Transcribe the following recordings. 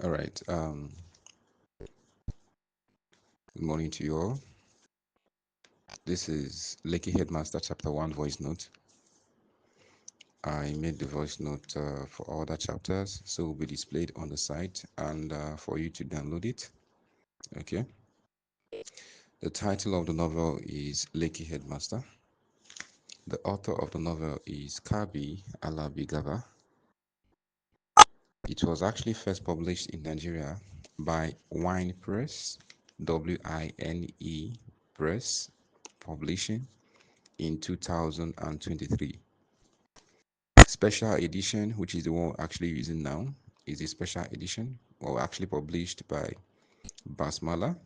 All right. Good morning to you all. This is Lekki Headmaster Chapter 1 voice note. I made the voice note for all the chapters, so it will be displayed on the site and for you to download it. Okay. The title of the novel is Lekki Headmaster. The author of the novel is Kabi Alabigaba. It was actually first published in Nigeria by Wine Press, WINE Press Publishing in 2023. Special edition, which is the one we're actually using now, is a special edition, or actually published by Basmala,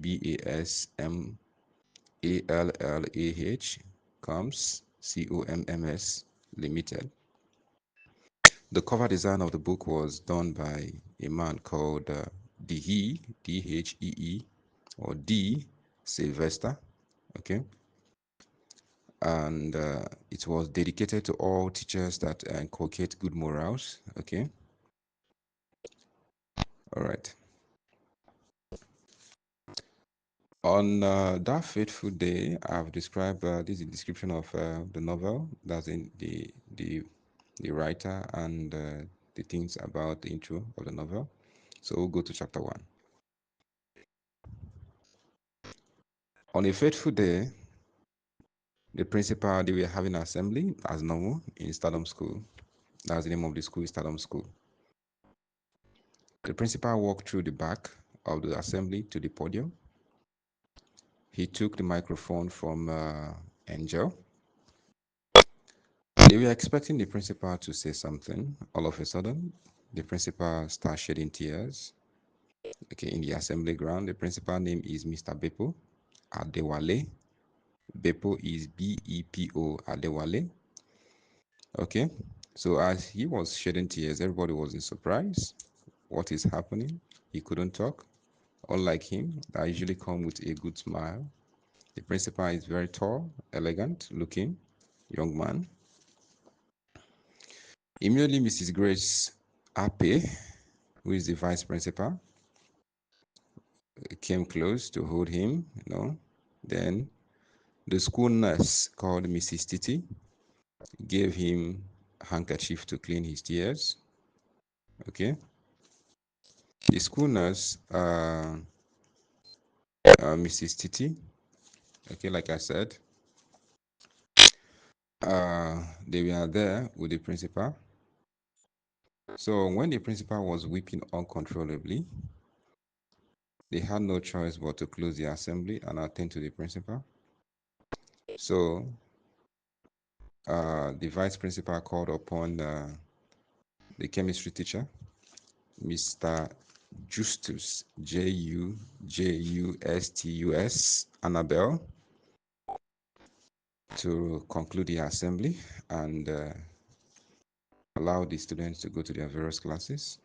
BASMALLAH, COMS Limited. The cover design of the book was done by a man called Dhee, or D. Sylvester. Okay. And it was dedicated to all teachers that inculcate good morals. Okay. All right. On that fateful day, I've described this is a description of the novel. That's in the writer and the things about the intro of the novel. So we'll go to chapter 1. On a fateful day, the principal, they were having an assembly as normal in Stardom School. That's the name of the school, Stardom School. The principal walked through the back of the assembly to the podium. He took the microphone from Angel. They were expecting the principal to say something. All of a sudden, the principal started shedding tears. Okay, in the assembly ground, the principal name is Mr. Bepo Adewale. Bepo is Bepo Adewale. Okay, so as he was shedding tears, everybody was in surprise. What is happening? He couldn't talk. Unlike him, I usually come with a good smile. The principal is very tall, elegant looking young man. Immediately, Mrs. Grace Ape, who is the vice principal, came close to hold him. Then the school nurse called Mrs. Titi gave him a handkerchief to clean his tears. Okay. The school nurse, Mrs. Titi, okay, like I said, they were there with the principal. So when the principal was weeping uncontrollably, they had no choice but to close the assembly and attend to the principal. So the vice principal called upon the chemistry teacher, Mr. Justus, Justus, Annabelle, to conclude the assembly and allow the students to go to their various classes.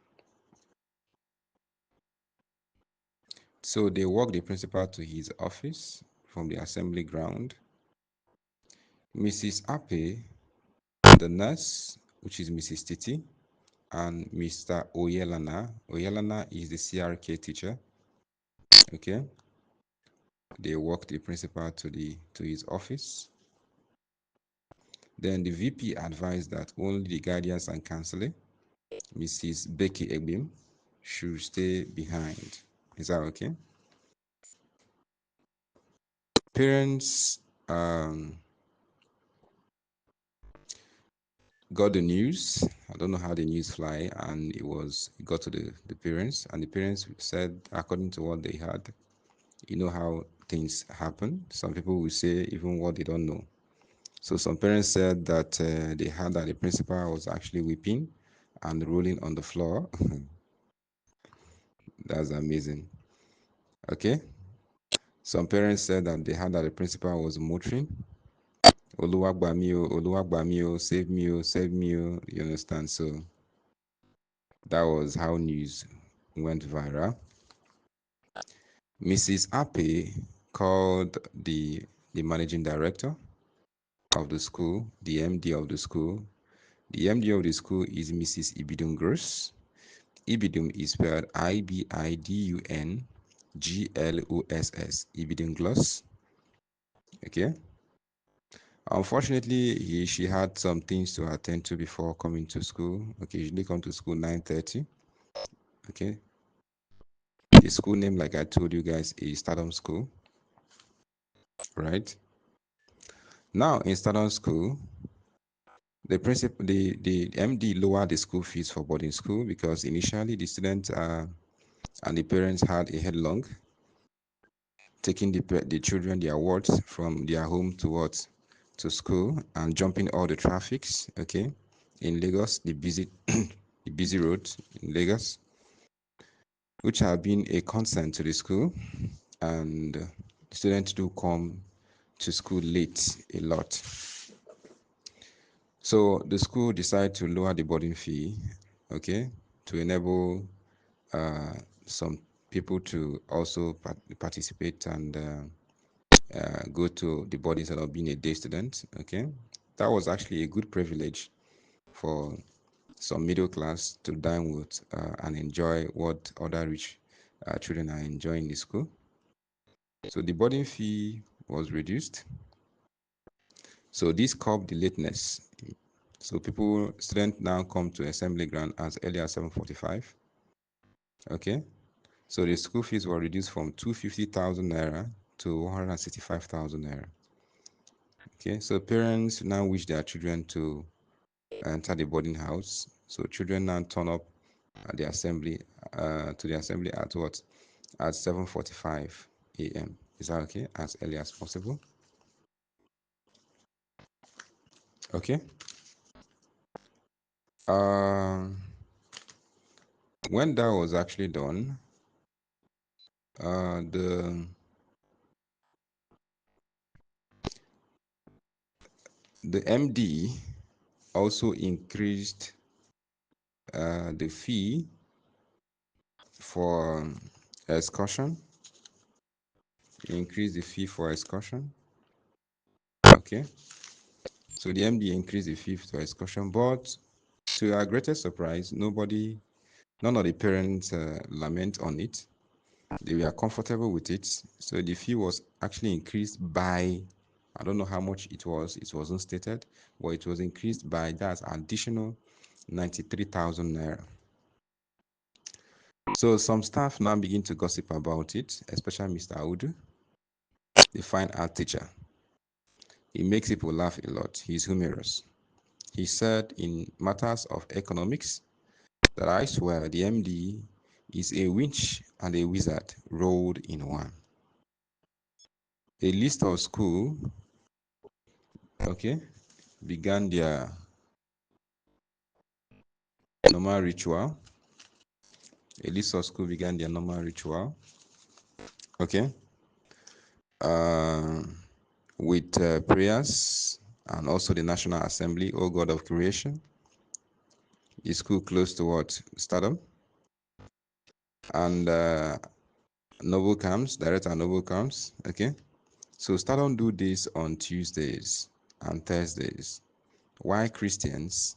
So they walked the principal to his office from the assembly ground. Mrs. Ape, the nurse, which is Mrs. Titi, and Mr. Oyelana. Oyelana is the CRK teacher. Okay. They walked the principal to his office. Then the VP advised that only the guardians and counselor, Mrs. Becky Egbim, should stay behind. Is that okay? Parents got the news. I don't know how the news fly, and it got to the parents, and the parents said, according to what they had, you know how things happen. Some people will say even what they don't know. So some parents said that they heard that the principal was actually weeping and rolling on the floor. That's amazing. Okay. Some parents said that they heard that the principal was muttering, Oluwagbami, save me, you understand? So that was how news went viral. Mrs. Ape called the managing director of the school, the MD of the school. The MD of the school is Mrs. Ibidun Gross. Ibidum is spelled Ibidungloss. Ibidungloss. Okay. Unfortunately, she had some things to attend to before coming to school. Okay, usually come to school 9:30. Okay. The school name, like I told you guys, is Stardom School. Right. Now in Stardom School, the MD lowered the school fees for boarding school because initially the students and the parents had a headlong, taking the children their words from their home to what to school and jumping all the traffics. Okay, in Lagos, the busy the busy roads in Lagos, which have been a concern to the school, and students do come to school late a lot. So the school decided to lower the boarding fee, okay, to enable some people to also participate and go to the boarding instead of being a day student. Okay, that was actually a good privilege for some middle class to dine with and enjoy what other rich children are enjoying in the school. So the boarding fee was reduced. So this curbed the lateness. So students now come to assembly ground as early as 7:45. Okay. So the school fees were reduced from 250,000 naira to 165,000 naira. Okay. So parents now wish their children to enter the boarding house. So children now turn up at the assembly to the assembly at what? At 7:45 a.m. Is that okay? As early as possible. Okay. Um, when that was actually done, the MD also increased the fee for excursion. Increase the fee for excursion. Okay. So the MD increased the fee for excursion, but to our greatest surprise, none of the parents lament on it. They were comfortable with it. So the fee was actually increased by, I don't know how much it wasn't stated, but it was increased by that additional 93,000 naira. So some staff now begin to gossip about it, especially Mr. Audu, the fine art teacher. He makes people laugh a lot. He's humorous. He said in matters of economics that I swear the MD is a witch and a wizard rolled in one. A list of school, okay, began their normal ritual. A list of school began their normal ritual, okay, uh, with prayers and also the National Assembly, O God of Creation. The school close to what? Stardom. And Noble Camps, Director Noble Camps, okay. So Stardom do this on Tuesdays and Thursdays. Why Christians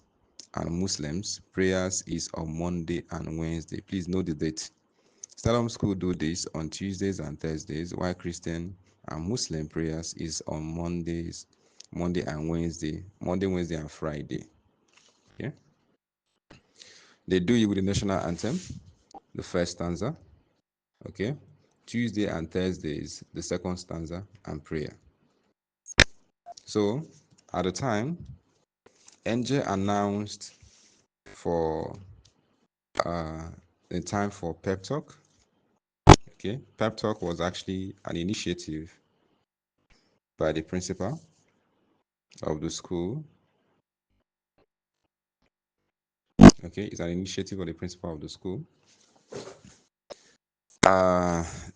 and Muslims prayers is on Monday and Wednesday. Please note the date. Stardom School do this on Tuesdays and Thursdays, while Christian and Muslim prayers is on Monday and Wednesday, Monday, Wednesday, and Friday. Okay. They do it with the national anthem, the first stanza. Okay. Tuesday and Thursdays, the second stanza and prayer. So at the time, NJ announced for the time for pep talk. Okay, pep talk was actually an initiative by the principal of the school. Okay, it's an initiative of the principal of the school.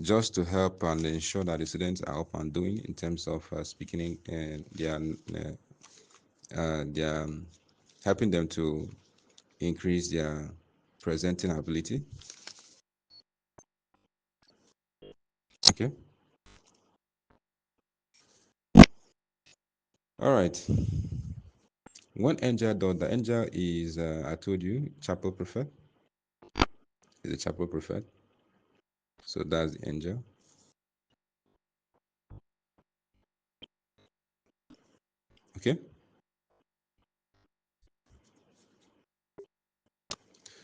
Just to help and ensure that the students are up and doing in terms of speaking their helping them to increase their presenting ability. Okay. All right. When Angel does, the Angel is, I told you, chapel prefect. is the chapel prefect. So that's the angel. Okay.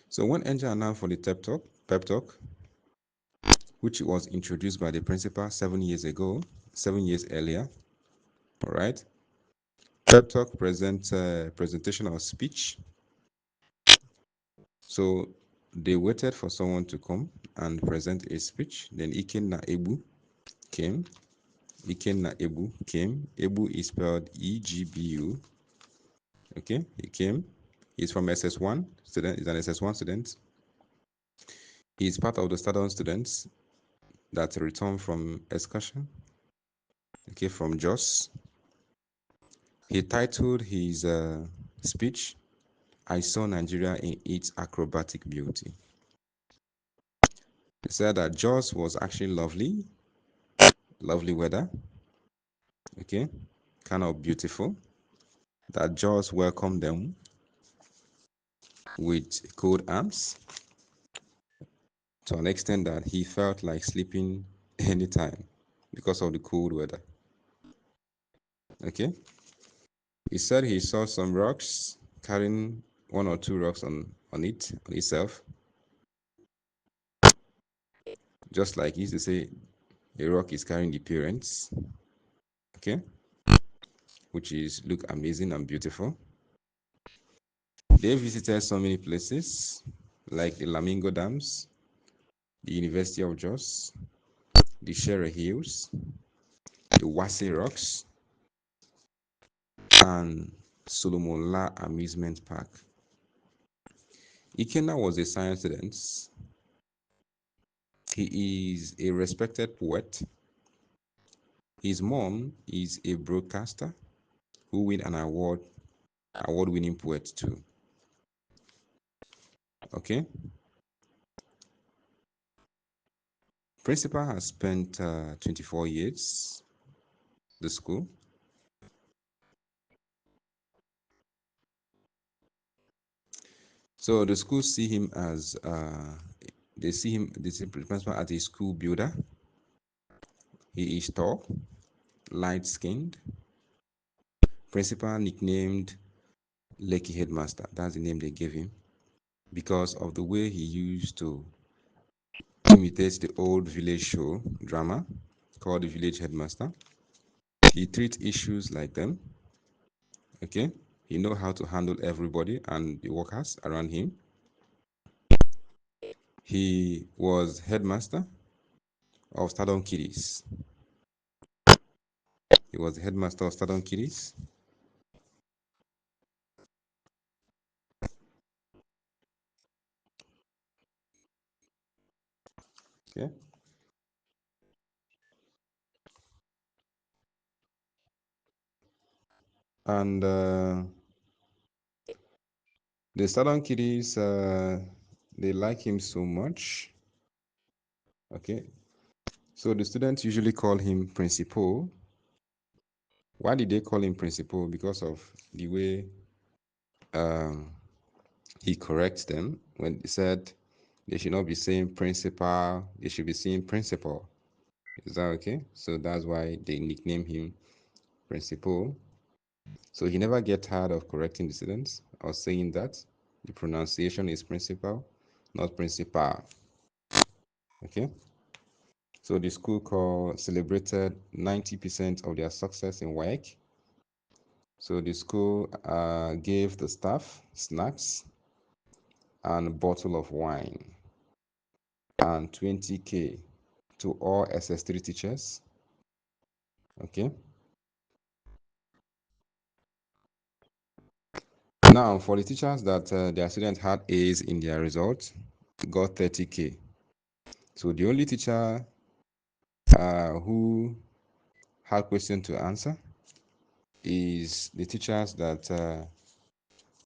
So when angel announced for the pep talk, which was introduced by the principal 7 years ago, 7 years earlier, all right. Pep talk presentation of speech. So they waited for someone to come and present a speech. Then Ikenna Ebu came. Ikenna Ebu came. Ebu is spelled EGBU. Okay, he came. He's from SS1 student. He's an SS1 student. He's part of the student students that returned from excursion. Okay, from Jos. He titled his speech, "I saw Nigeria in its acrobatic beauty." He said that Jos was actually lovely, lovely weather. Okay, kind of beautiful. That Jos welcomed them with cold arms to an extent that he felt like sleeping anytime because of the cold weather. Okay. He said he saw some rocks carrying one or two rocks on itself. Just like he used to say, a rock is carrying the parents. Okay. Which is look amazing and beautiful. They visited so many places like the Lamingo Dams, the University of Jos, the Shere Hills, the Wasi Rocks, and Solomola Amusement Park. Ikenna was a science student. He is a respected poet. His mom is a broadcaster who win an award-winning poet too. Okay. Principal has spent 24 years the school. So the school see him as they see principal as a school builder. He is tall, light-skinned. Principal nicknamed Lekki Headmaster. That's the name they gave him because of the way he used to imitate the old village show drama called the Village Headmaster. He treats issues like them. Okay, he know how to handle everybody and the workers around him. He was headmaster of Stardom Kiddies. He was the headmaster of Stardom Kiddies. Okay, and the Stardom Kiddies they like him so much. Okay, so the students usually call him principal. Why did they call him principal? Because of the way um, he corrects them when he said they should not be saying principal, they should be saying principal. Is that okay? So that's why they nickname him principal. So he never get tired of correcting the students or saying that the pronunciation is principal, not principal. Okay. So the school celebrated 90% of their success in WAEC. So the school gave the staff snacks and a bottle of wine and 20K to all SS3 teachers. Okay. Now, for the teachers that their students had A's in their results, got 30K. So the only teacher who had question to answer is the teachers that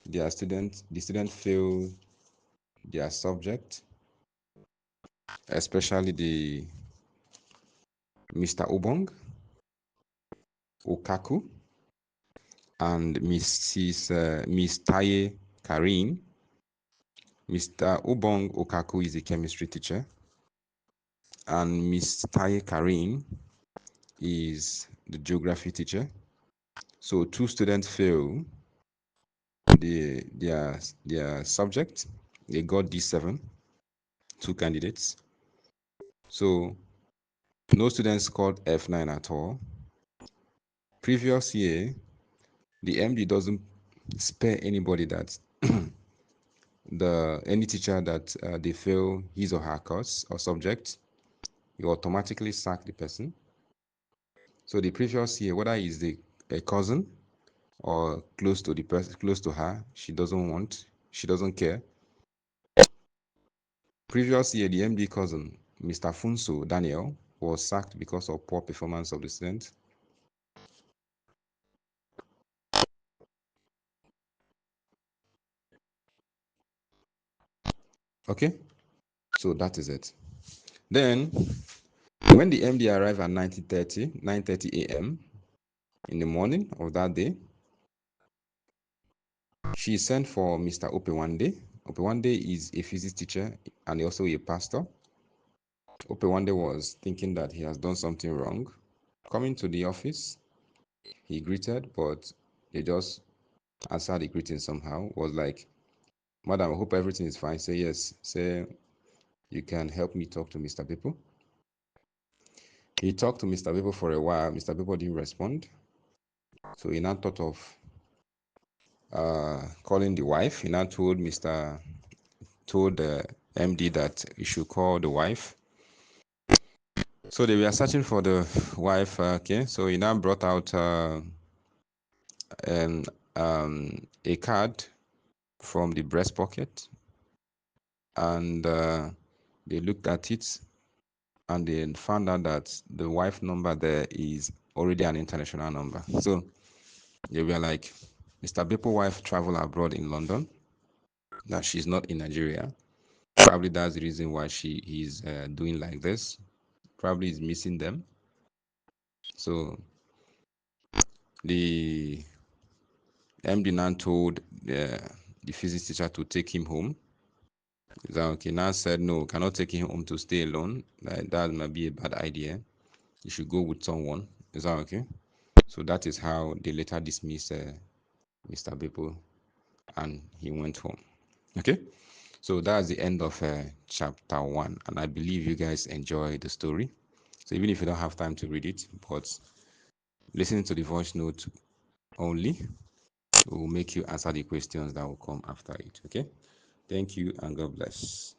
the student failed their subject, especially the Mr. Obong, Okaku, and Miss Taye Karim. Mr. Obong Okaku is a chemistry teacher, and Miss Taye Karim is the geography teacher. So two students fail their subject. They got D7, two candidates. So no students scored F9 at all. Previous year, the MD doesn't spare anybody that any teacher that they fail his or her course or subject, you automatically sack the person. So the previous year, whether is a cousin or close to the person, close to her, she doesn't care. Previous year, the MD cousin, Mr. Funso Daniel, was sacked because of poor performance of the student. Okay, so that is it. Then, when the MD arrived at 9:30 a.m. in the morning of that day, she sent for Mr. Opewande. Opewande is a physics teacher and also a pastor. Opewande was thinking that he has done something wrong. Coming to the office, he greeted, but they just answered the greeting somehow. Was like, "Madam, I hope everything is fine." Say yes. Say, "You can help me talk to Mr. People." He talked to Mr. People for a while. Mr. People didn't respond. So he now thought of calling the wife. He now told the MD that he should call the wife. So they were searching for the wife. Okay, so he now brought out um, a card from the breast pocket, and they looked at it, and they found out that the wife number there is already an international number. So they were like, Mr. Bepo's wife traveled abroad in London, that she's not in Nigeria. Probably that's the reason why he's doing like this. Probably is missing them. So the MD now told the physics teacher to take him home. Is that okay? Now said no, cannot take him home to stay alone. That might be a bad idea. You should go with someone. Is that okay? So that is how they later dismissed Mr. Bepo, and he went home. Okay, so that's the end of chapter 1, and I believe you guys enjoy the story. So even if you don't have time to read it, but listening to the voice note only will make you answer the questions that will come after it. Okay, thank you and God bless.